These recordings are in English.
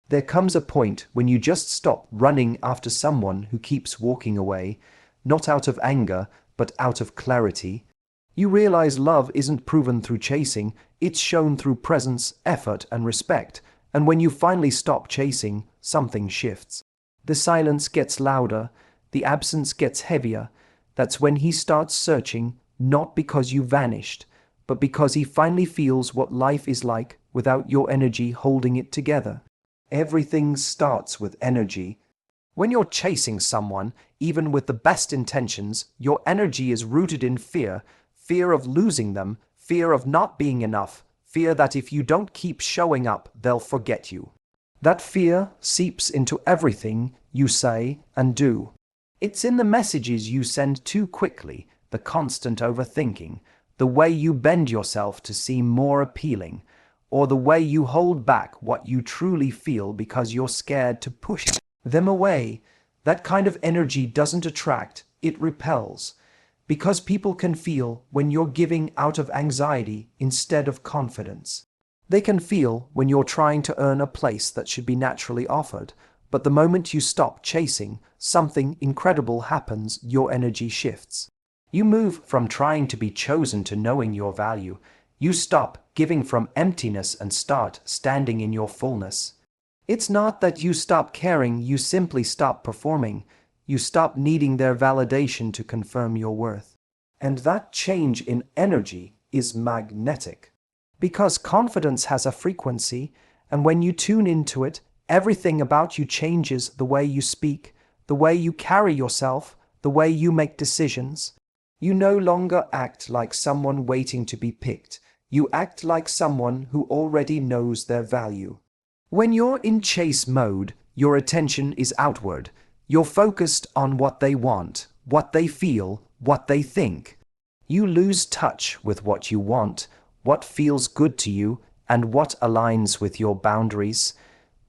There comes a point when you just stop running after someone who keeps walking away, not out of anger, but out of clarity. You realize love isn't proven through chasing, it's shown through presence, effort, and respect. And when you finally stop chasing, something shifts. The silence gets louder, the absence gets heavier. That's when he starts searching, not because you vanished, but because he finally feels what life is like without your energy holding it together. Everything starts with energy. When you're chasing someone, even with the best intentions, your energy is rooted in fear. Fear of losing them, fear of not being enough, fear that if you don't keep showing up, they'll forget you. That fear seeps into everything you say and do. It's in the messages you send too quickly, the constant overthinking, the way you bend yourself to seem more appealing, or the way you hold back what you truly feel because you're scared to push them away. That kind of energy doesn't attract, it repels. Because people can feel when you're giving out of anxiety instead of confidence. They can feel when you're trying to earn a place that should be naturally offered, but the moment you stop chasing, something incredible happens, your energy shifts. You move from trying to be chosen to knowing your value. You stop giving from emptiness and start standing in your fullness. It's not that you stop caring, you simply stop performing. You stop needing their validation to confirm your worth. And that change in energy is magnetic. Because confidence has a frequency, and when you tune into it, everything about you changes: the way you speak, the way you carry yourself, the way you make decisions. You no longer act like someone waiting to be picked. You act like someone who already knows their value. When you're in chase mode, your attention is outward. You're focused on what they want, what they feel, what they think. You lose touch with what you want, what feels good to you, and what aligns with your boundaries.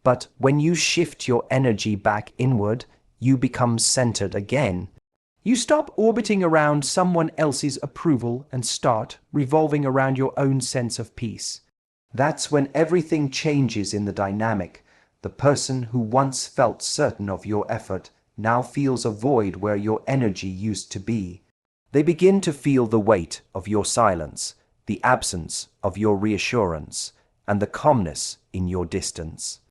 But when you shift your energy back inward, you become centered again. You stop orbiting around someone else's approval and start revolving around your own sense of peace. That's when everything changes in the dynamic. The person who once felt certain of your effort now feels a void where your energy used to be. They begin to feel the weight of your silence, the absence of your reassurance, and the calmness in your distance.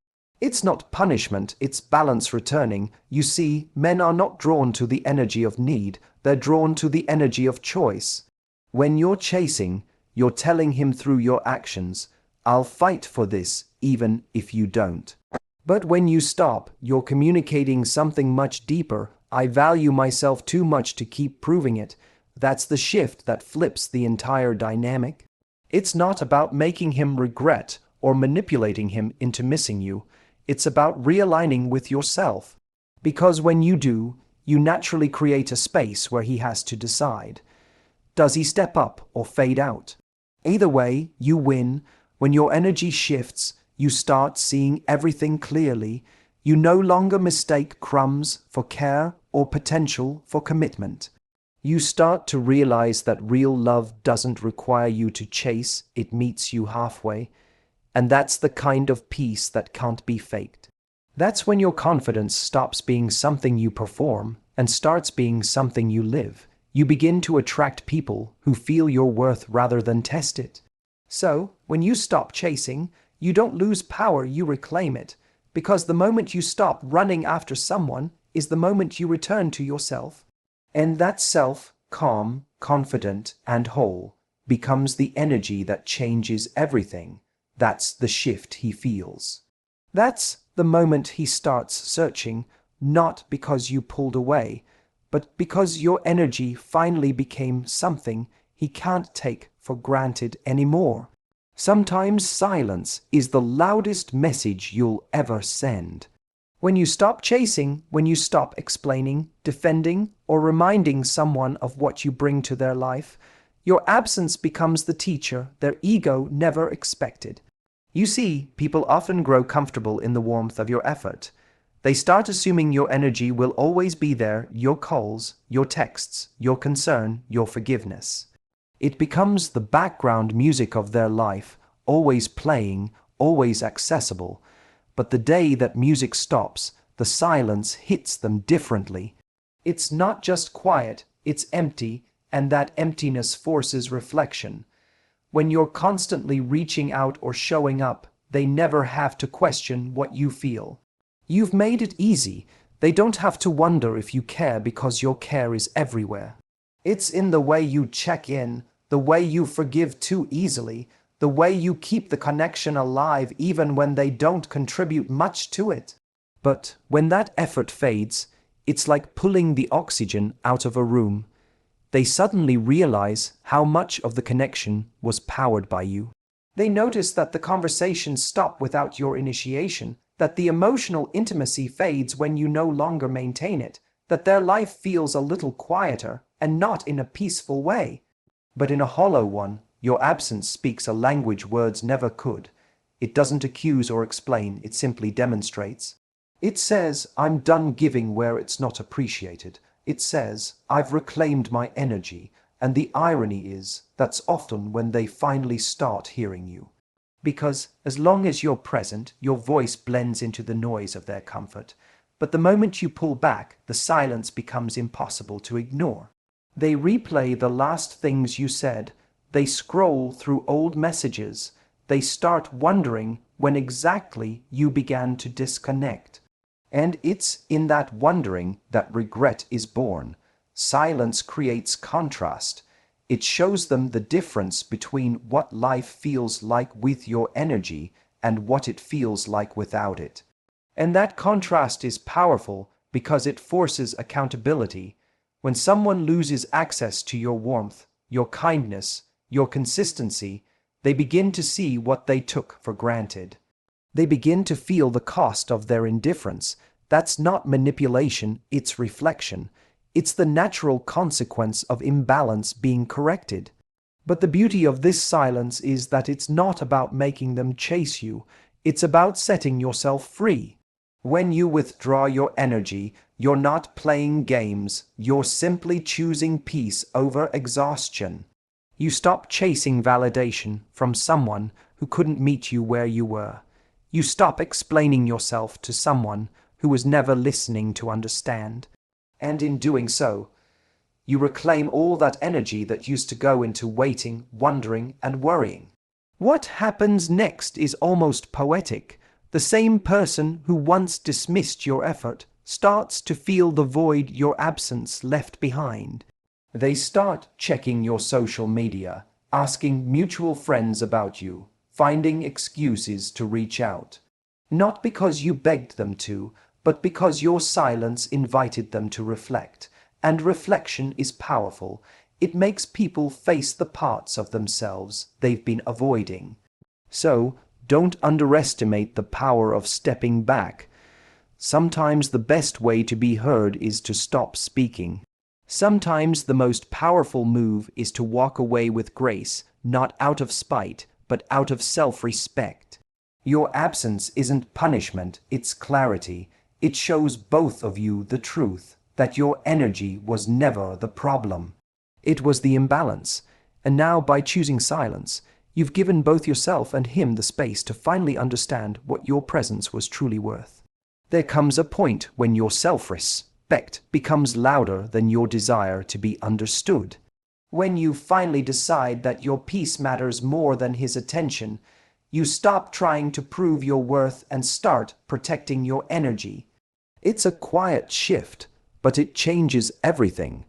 It's not punishment, it's balance returning. You see, men are not drawn to the energy of need, they're drawn to the energy of choice. When you're chasing, you're telling him through your actions, "I'll fight for this, even if you don't." But when you stop, you're communicating something much deeper. "I value myself too much to keep proving it." That's the shift that flips the entire dynamic. It's not about making him regret or manipulating him into missing you. It's about realigning with yourself. Because when you do, you naturally create a space where he has to decide. Does he step up or fade out? Either way, you win. When your energy shifts, you start seeing everything clearly. You no longer mistake crumbs for care or potential for commitment. You start to realize that real love doesn't require you to chase, it meets you halfway. And that's the kind of peace that can't be faked. That's when your confidence stops being something you perform and starts being something you live. You begin to attract people who feel your worth rather than test it. So, when you stop chasing, you don't lose power, you reclaim it. Because the moment you stop running after someone is the moment you return to yourself. And that self, calm, confident, and whole, becomes the energy that changes everything. That's the shift he feels. That's the moment he starts searching, not because you pulled away, but because your energy finally became something he can't take for granted anymore. Sometimes silence is the loudest message you'll ever send. When you stop chasing, when you stop explaining, defending, or reminding someone of what you bring to their life, your absence becomes the teacher their ego never expected. You see, people often grow comfortable in the warmth of your effort. They start assuming your energy will always be there, your calls, your texts, your concern, your forgiveness. It becomes the background music of their life, always playing, always accessible. But the day that music stops, the silence hits them differently. It's not just quiet, it's empty, and that emptiness forces reflection. When you're constantly reaching out or showing up, they never have to question what you feel. You've made it easy. They don't have to wonder if you care because your care is everywhere. It's in the way you check in, the way you forgive too easily, the way you keep the connection alive even when they don't contribute much to it. But when that effort fades, it's like pulling the oxygen out of a room. They suddenly realize how much of the connection was powered by you. They notice that the conversations stop without your initiation, that the emotional intimacy fades when you no longer maintain it, that their life feels a little quieter, and not in a peaceful way, but in a hollow one. Your absence speaks a language words never could. It doesn't accuse or explain, it simply demonstrates. It says, I'm done giving where it's not appreciated. It says, I've reclaimed my energy, and the irony is, that's often when they finally start hearing you. Because as long as you're present, your voice blends into the noise of their comfort. But the moment you pull back, the silence becomes impossible to ignore. They replay the last things you said. They scroll through old messages. They start wondering when exactly you began to disconnect. And it's in that wondering that regret is born. Silence creates contrast. It shows them the difference between what life feels like with your energy and what it feels like without it. And that contrast is powerful because it forces accountability. When someone loses access to your warmth, your kindness, your consistency, they begin to see what they took for granted. They begin to feel the cost of their indifference. That's not manipulation, it's reflection. It's the natural consequence of imbalance being corrected. But the beauty of this silence is that it's not about making them chase you. It's about setting yourself free. When you withdraw your energy, you're not playing games. You're simply choosing peace over exhaustion. You stop chasing validation from someone who couldn't meet you where you were. You stop explaining yourself to someone who was never listening to understand. And in doing so, you reclaim all that energy that used to go into waiting, wondering, and worrying. What happens next is almost poetic. The same person who once dismissed your effort starts to feel the void your absence left behind. They start checking your social media, asking mutual friends about you, finding excuses to reach out. Not because you begged them to, but because your silence invited them to reflect. And reflection is powerful. It makes people face the parts of themselves they've been avoiding. So, don't underestimate the power of stepping back. Sometimes the best way to be heard is to stop speaking. Sometimes the most powerful move is to walk away with grace, not out of spite, but out of self-respect. Your absence isn't punishment, it's clarity. It shows both of you the truth, that your energy was never the problem. It was the imbalance. And now, by choosing silence, you've given both yourself and him the space to finally understand what your presence was truly worth. There comes a point when your self-respect becomes louder than your desire to be understood. When you finally decide that your peace matters more than his attention, you stop trying to prove your worth and start protecting your energy. It's a quiet shift, but it changes everything.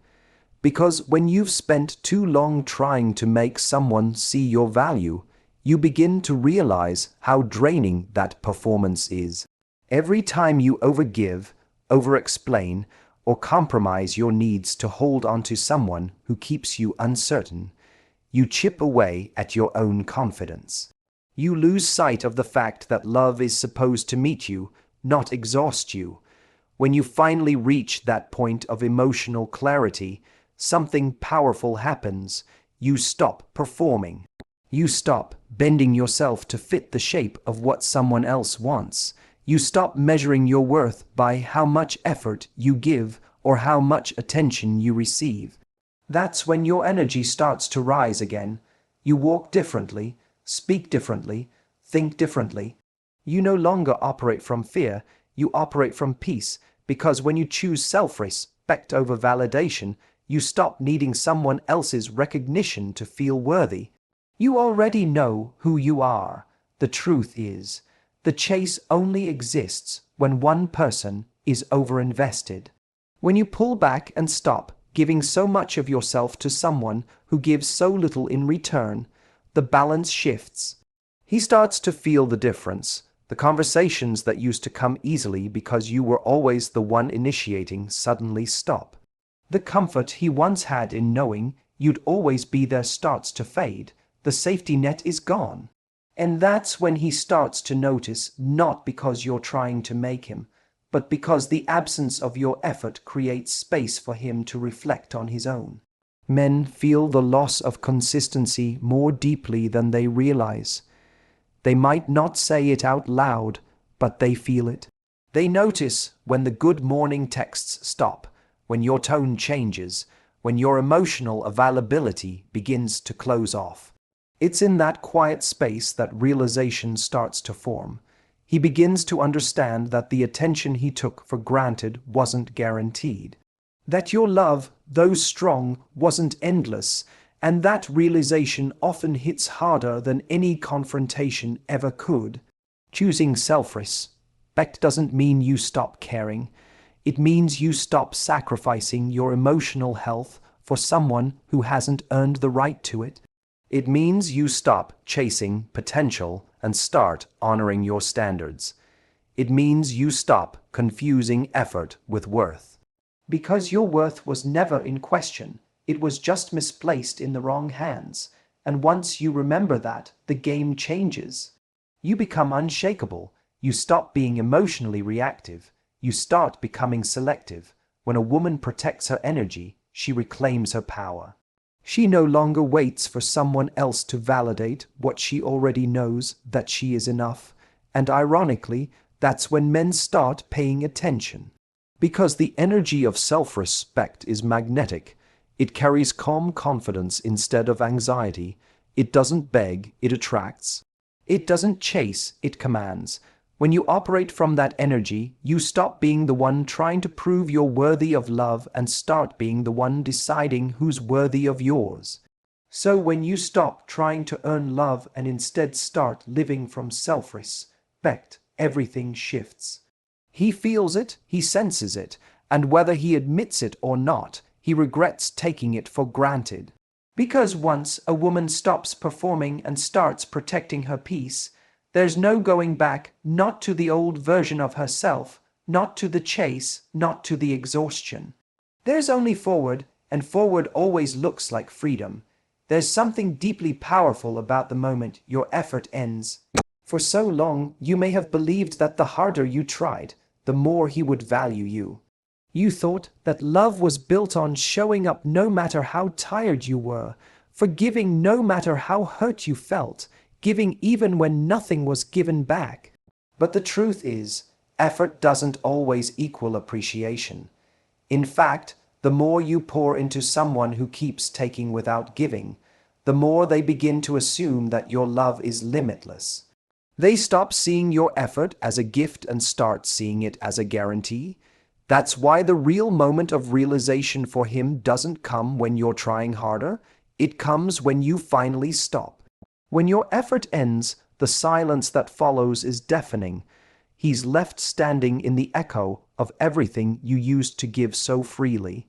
Because when you've spent too long trying to make someone see your value, you begin to realize how draining that performance is. Every time you overgive, over-explain, or compromise your needs to hold on to someone who keeps you uncertain, you chip away at your own confidence. You lose sight of the fact that love is supposed to meet you, not exhaust you. When you finally reach that point of emotional clarity, something powerful happens. You stop performing. You stop bending yourself to fit the shape of what someone else wants. You stop measuring your worth by how much effort you give or how much attention you receive. That's when your energy starts to rise again. You walk differently, speak differently, think differently. You no longer operate from fear, you operate from peace, because when you choose self-respect over validation, you stop needing someone else's recognition to feel worthy. You already know who you are. The truth is, the chase only exists when one person is overinvested. When you pull back and stop giving so much of yourself to someone who gives so little in return, the balance shifts. He starts to feel the difference. The conversations that used to come easily because you were always the one initiating suddenly stop. The comfort he once had in knowing you'd always be there starts to fade. The safety net is gone. And that's when he starts to notice, not because you're trying to make him, but because the absence of your effort creates space for him to reflect on his own. Men feel the loss of consistency more deeply than they realize. They might not say it out loud, but they feel it. They notice when the good morning texts stop, when your tone changes, when your emotional availability begins to close off. It's in that quiet space that realization starts to form. He begins to understand that the attention he took for granted wasn't guaranteed. That your love, though strong, wasn't endless, and that realization often hits harder than any confrontation ever could. Choosing self-respect doesn't mean you stop caring. It means you stop sacrificing your emotional health for someone who hasn't earned the right to it. It means you stop chasing potential and start honoring your standards. It means you stop confusing effort with worth. Because your worth was never in question, it was just misplaced in the wrong hands. And once you remember that, the game changes. You become unshakable. You stop being emotionally reactive. You start becoming selective. When a woman protects her energy, she reclaims her power. She no longer waits for someone else to validate what she already knows, that she is enough. And ironically, that's when men start paying attention. Because the energy of self-respect is magnetic. It carries calm confidence instead of anxiety. It doesn't beg, it attracts. It doesn't chase, it commands. When you operate from that energy, you stop being the one trying to prove you're worthy of love and start being the one deciding who's worthy of yours. So when you stop trying to earn love and instead start living from self-respect, everything shifts. He feels it, he senses it, and whether he admits it or not, he regrets taking it for granted. Because once a woman stops performing and starts protecting her peace, there's no going back, not to the old version of herself, not to the chase, not to the exhaustion. There's only forward, and forward always looks like freedom. There's something deeply powerful about the moment your effort ends. For so long, you may have believed that the harder you tried, the more he would value you. You thought that love was built on showing up no matter how tired you were, forgiving no matter how hurt you felt, giving even when nothing was given back. But the truth is, effort doesn't always equal appreciation. In fact, the more you pour into someone who keeps taking without giving, the more they begin to assume that your love is limitless. They stop seeing your effort as a gift and start seeing it as a guarantee. That's why the real moment of realization for him doesn't come when you're trying harder. It comes when you finally stop. When your effort ends, the silence that follows is deafening. He's left standing in the echo of everything you used to give so freely.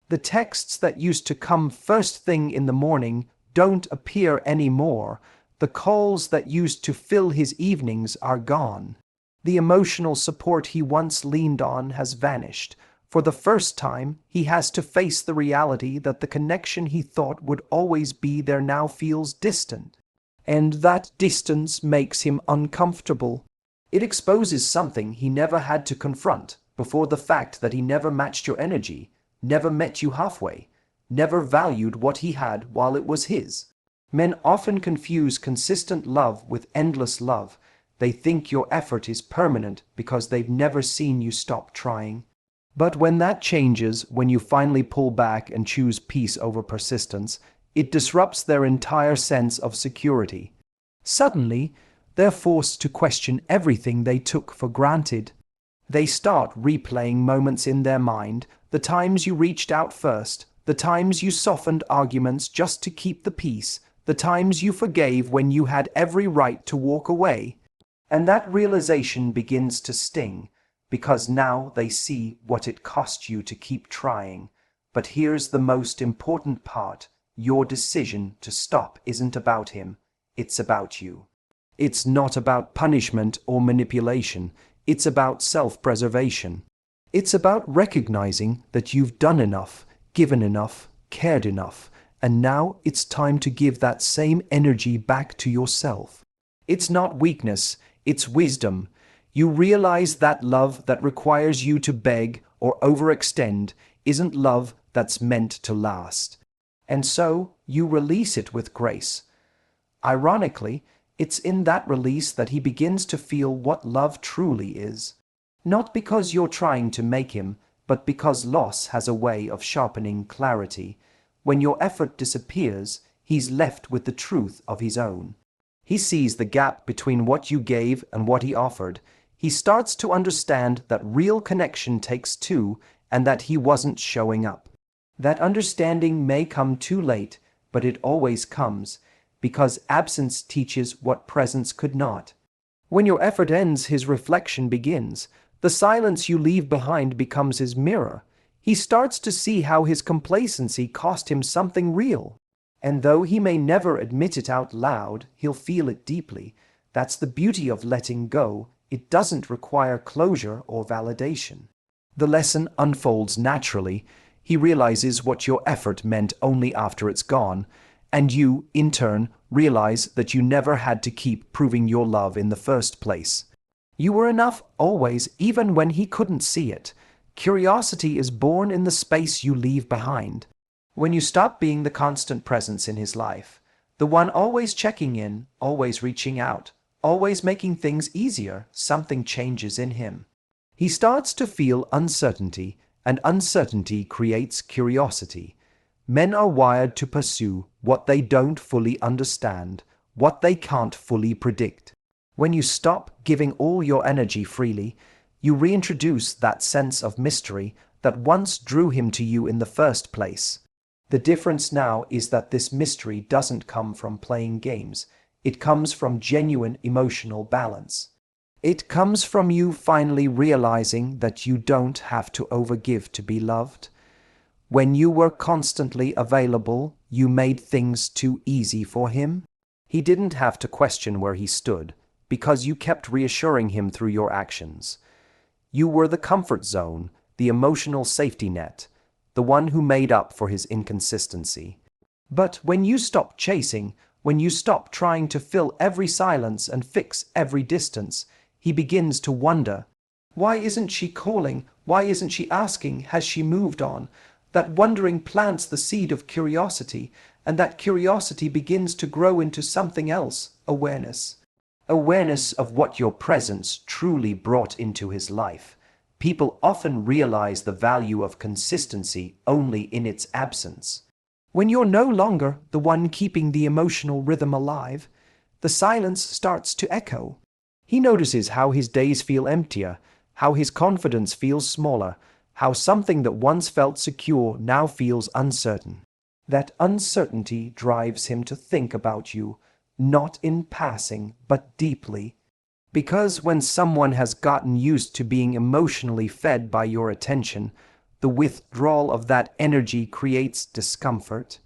The texts that used to come first thing in the morning don't appear anymore. The calls that used to fill his evenings are gone. The emotional support he once leaned on has vanished. For the first time, he has to face the reality that the connection he thought would always be there now feels distant. And that distance makes him uncomfortable. It exposes something he never had to confront before, the fact that he never matched your energy, never met you halfway, never valued what he had while it was his. Men often confuse consistent love with endless love. They think your effort is permanent because they've never seen you stop trying. But when that changes, when you finally pull back and choose peace over persistence, it disrupts their entire sense of security. Suddenly, They're forced to question everything they took for granted. They start replaying moments in their mind, the times you reached out first, the times you softened arguments just to keep the peace, the times you forgave when you had every right to walk away. And that realization begins to sting, because now they see what it cost you to keep trying. But here's the most important part. Your decision to stop isn't about him, it's about you. It's not about punishment or manipulation, it's about self-preservation. It's about recognizing that you've done enough, given enough, cared enough, and now it's time to give that same energy back to yourself. It's not weakness, it's wisdom. You realize that love that requires you to beg or overextend isn't love that's meant to last. And so you release it with grace. Ironically, it's in that release that he begins to feel what love truly is. Not because you're trying to make him, but because loss has a way of sharpening clarity. When your effort disappears, he's left with the truth of his own. He sees the gap between what you gave and what he offered. He starts to understand that real connection takes two and that he wasn't showing up. That understanding may come too late, but it always comes, because absence teaches what presence could not. When your effort ends, his reflection begins. The silence you leave behind becomes his mirror. He starts to see how his complacency cost him something real. And though he may never admit it out loud, he'll feel it deeply. That's the beauty of letting go. It doesn't require closure or validation. The lesson unfolds naturally. He realizes what your effort meant only after it's gone, and you, in turn, realize that you never had to keep proving your love in the first place. You were enough always, even when he couldn't see it. Curiosity is born in the space you leave behind. When you stop being the constant presence in his life, the one always checking in, always reaching out, always making things easier, something changes in him. He starts to feel uncertainty, and uncertainty creates curiosity. Men are wired to pursue what they don't fully understand, what they can't fully predict. When you stop giving all your energy freely, you reintroduce that sense of mystery that once drew him to you in the first place. The difference now is that this mystery doesn't come from playing games. It comes from genuine emotional balance. It comes from you finally realizing that you don't have to overgive to be loved. When you were constantly available, you made things too easy for him. He didn't have to question where he stood, because you kept reassuring him through your actions. You were the comfort zone, the emotional safety net, the one who made up for his inconsistency. But when you stop chasing, when you stop trying to fill every silence and fix every distance, he begins to wonder, why isn't she calling? Why isn't she asking? Has she moved on? That wondering plants the seed of curiosity, and that curiosity begins to grow into something else, awareness. Awareness of what your presence truly brought into his life. People often realize the value of consistency only in its absence. When you're no longer the one keeping the emotional rhythm alive, the silence starts to echo. He notices how his days feel emptier, how his confidence feels smaller, how something that once felt secure now feels uncertain. That uncertainty drives him to think about you, not in passing, but deeply. Because when someone has gotten used to being emotionally fed by your attention, the withdrawal of that energy creates discomfort.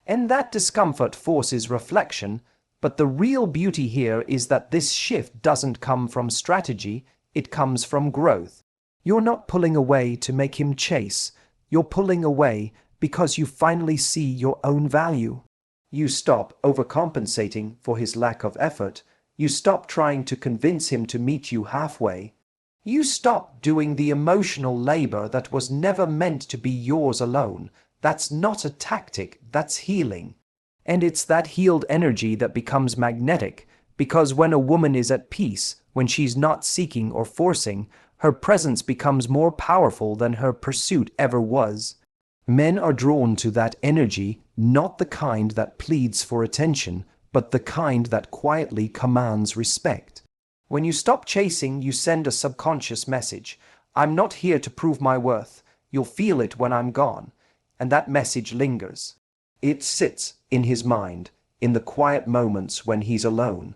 And that discomfort forces reflection, but the real beauty here is that this shift doesn't come from strategy, it comes from growth. You're not pulling away to make him chase, you're pulling away because you finally see your own value. You stop overcompensating for his lack of effort. You stop trying to convince him to meet you halfway. You stop doing the emotional labor that was never meant to be yours alone. That's not a tactic, that's healing. And it's that healed energy that becomes magnetic, because when a woman is at peace, when she's not seeking or forcing, her presence becomes more powerful than her pursuit ever was. Men are drawn to that energy, not the kind that pleads for attention, but the kind that quietly commands respect. When you stop chasing, you send a subconscious message. I'm not here to prove my worth. You'll feel it when I'm gone. And that message lingers. It sits in his mind, in the quiet moments when he's alone.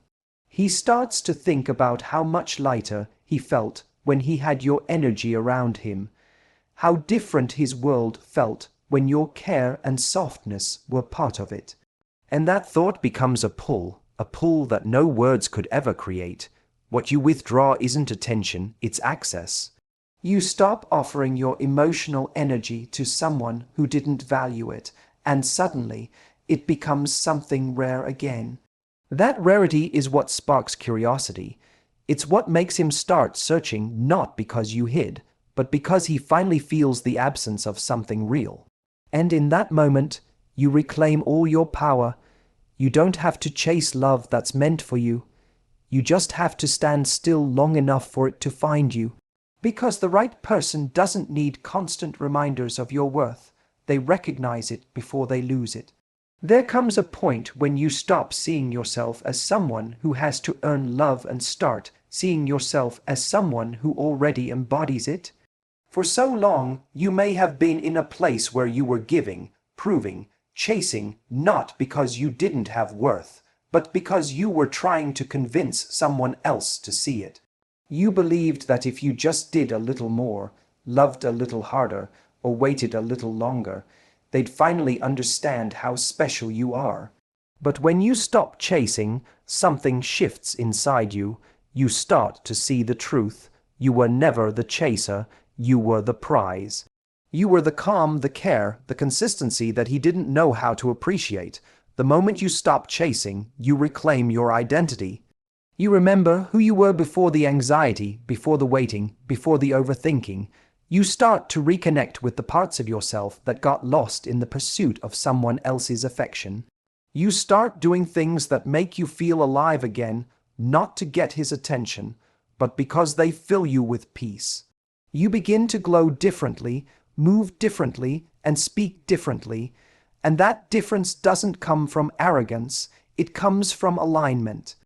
He starts to think about how much lighter he felt when he had your energy around him, how different his world felt when your care and softness were part of it. And that thought becomes a pull that no words could ever create. What you withdraw isn't attention, it's access. You stop offering your emotional energy to someone who didn't value it, and suddenly it becomes something rare again. That rarity is what sparks curiosity. It's what makes him start searching, not because you hid, but because he finally feels the absence of something real. And in that moment, you reclaim all your power. You don't have to chase love that's meant for you. You just have to stand still long enough for it to find you. Because the right person doesn't need constant reminders of your worth. They recognize it before they lose it. There comes a point when you stop seeing yourself as someone who has to earn love and start seeing yourself as someone who already embodies it. For so long, you may have been in a place where you were giving, proving, chasing, not because you didn't have worth, but because you were trying to convince someone else to see it. You believed that if you just did a little more, loved a little harder, or waited a little longer, they'd finally understand how special you are. But when you stop chasing, something shifts inside you. You start to see the truth. You were never the chaser, you were the prize. You were the calm, the care, the consistency that he didn't know how to appreciate. The moment you stop chasing, you reclaim your identity. You remember who you were before the anxiety, before the waiting, before the overthinking. You start to reconnect with the parts of yourself that got lost in the pursuit of someone else's affection. You start doing things that make you feel alive again, not to get his attention, but because they fill you with peace. You begin to glow differently, move differently, and speak differently. And that difference doesn't come from arrogance, it comes from alignment.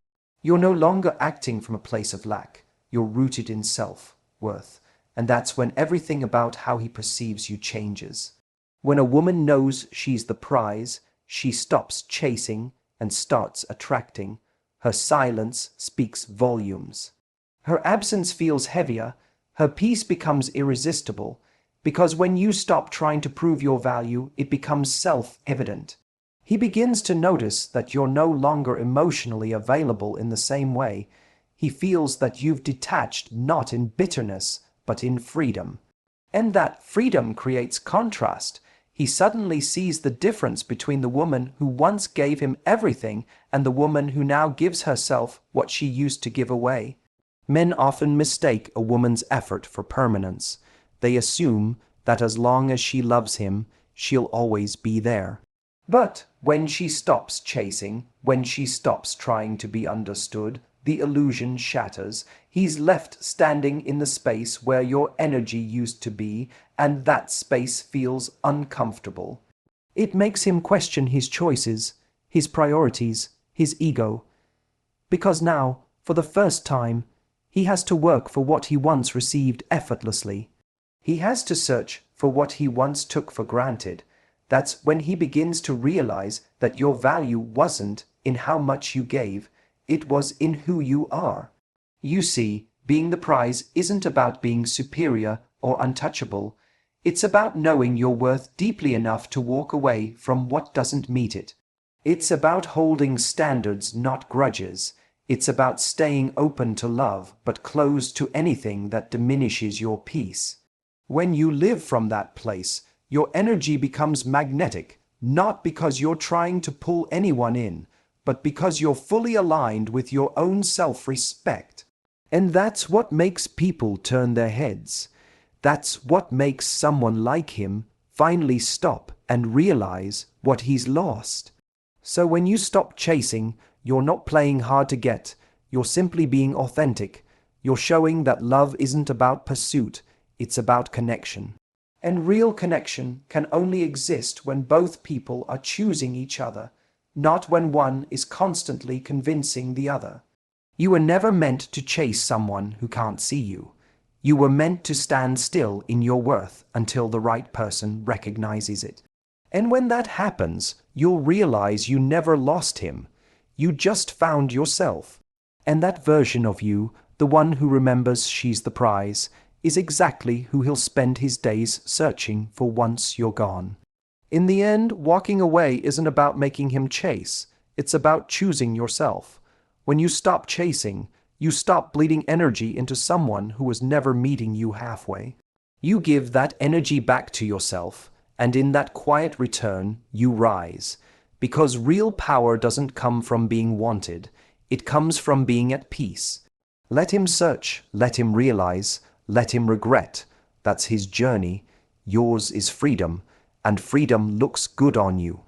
You're no longer acting from a place of lack. You're rooted in self-worth. And that's when everything about how he perceives you changes. When a woman knows she's the prize, she stops chasing and starts attracting. Her silence speaks volumes. Her absence feels heavier. Her peace becomes irresistible. Because when you stop trying to prove your value, it becomes self-evident. He begins to notice that you're no longer emotionally available in the same way. He feels that you've detached not in bitterness, but in freedom. And that freedom creates contrast. He suddenly sees the difference between the woman who once gave him everything and the woman who now gives herself what she used to give away. Men often mistake a woman's effort for permanence. They assume that as long as she loves him, she'll always be there. But when she stops chasing, when she stops trying to be understood, the illusion shatters. He's left standing in the space where your energy used to be, and that space feels uncomfortable. It makes him question his choices, his priorities, his ego. Because now, for the first time, he has to work for what he once received effortlessly. He has to search for what he once took for granted. That's when he begins to realize that your value wasn't in how much you gave, it was in who you are. You see, being the prize isn't about being superior or untouchable. It's about knowing your worth deeply enough to walk away from what doesn't meet it. It's about holding standards, not grudges. It's about staying open to love, but closed to anything that diminishes your peace. When you live from that place, your energy becomes magnetic, not because you're trying to pull anyone in, but because you're fully aligned with your own self-respect. And that's what makes people turn their heads. That's what makes someone like him finally stop and realize what he's lost. So when you stop chasing, you're not playing hard to get. You're simply being authentic. You're showing that love isn't about pursuit, it's about connection. And real connection can only exist when both people are choosing each other, not when one is constantly convincing the other. You were never meant to chase someone who can't see you. You were meant to stand still in your worth until the right person recognizes it. And when that happens, you'll realize you never lost him. You just found yourself. And that version of you, the one who remembers she's the prize, is exactly who he'll spend his days searching for once you're gone. In the end, walking away isn't about making him chase. It's about choosing yourself. When you stop chasing, you stop bleeding energy into someone who was never meeting you halfway. You give that energy back to yourself, and in that quiet return, you rise. Because real power doesn't come from being wanted. It comes from being at peace. Let him search, let him realize, let him regret. That's his journey. Yours is freedom, and freedom looks good on you.